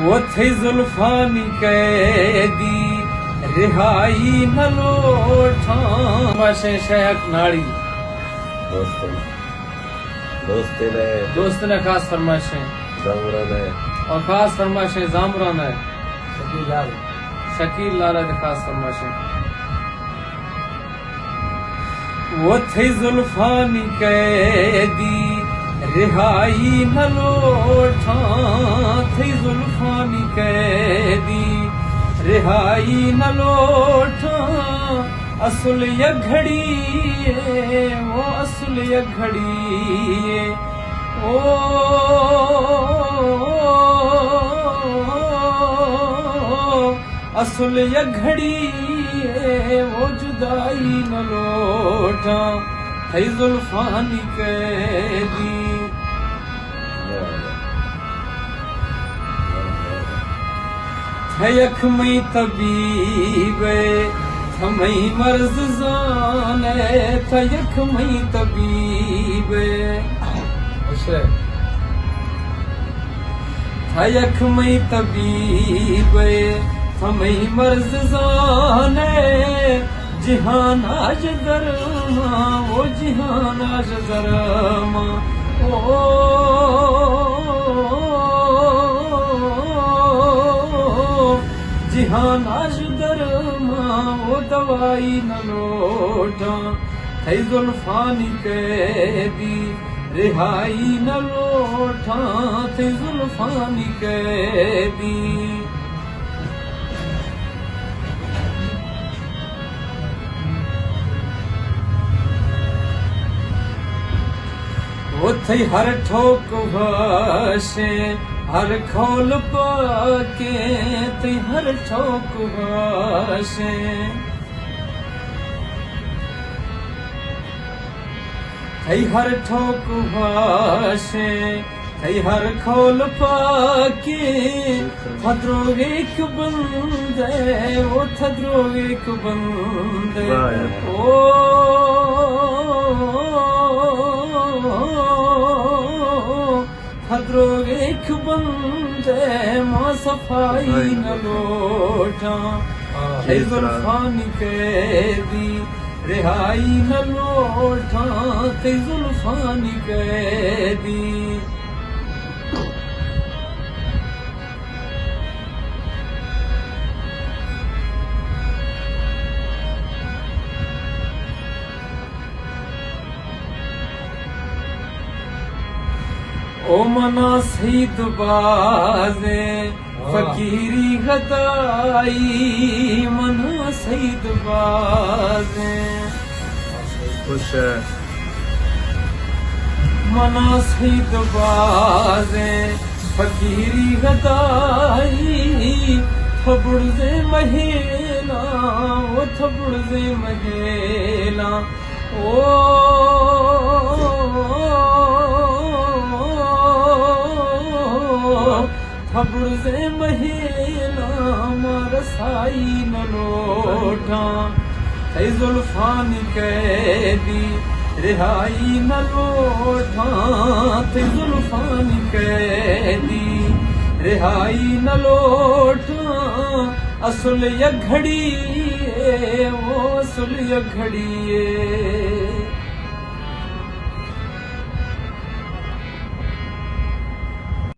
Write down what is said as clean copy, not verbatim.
वो थे जुल्फानी कैदी रिहाई न लोठा माशे शहक नाड़ी दोस्त ने खास फरमाइशें और खास फरमाइशें जामरान है शकील लाल है खास फरमाइशें वो थे जुल्फानी कैदी रिहाई न लोठा थी जुल्फानी कैदी रिहाई न लोठा असुल ये घड़ी वो असुल ये घड़ी ओ असुल ये घड़ी वो जुदाई न लोठा थी जुल्फानी कैदी थयख मई तबीब थमई मर्ज जाने थयख मई तबीब थयख मई तबीब थमई मर्ज जाने जिहान आज दरमा वो जिहान आज दरमा ओ जिहान आज दरमा वो दवाई न लोठा थई जुल्फानी कैदी रिहाई न लोठा थई जुल्फानी कैदी वो थई हर ठोक भाषे हर खोल पाके थई हर ठोक भाषे थई हर ठोक भाषे थई हर खोल पाके थद्रो एक बंदे वो थद्रो एक बंदे ओ थद्रो एक बंदे मां सफाई न लोठा थई जुल्फानी कैदी रिहाई न लोठा थई जुल्फानी कैदी ओ मना सईद बाज़े फकीरी गदाई मना सईद बाज़े मना सईद बाज़े फकीरी गदाई थबुड़े महेला वो थबुड़े महेला थबुड़े महेला रसाई न लोठा थई जुल्फानी कैदी रिहाई न लोठा थई जुल्फानी कैदी रिहाई न लोठा असुल ये घड़ी वो असुल ये घड़ी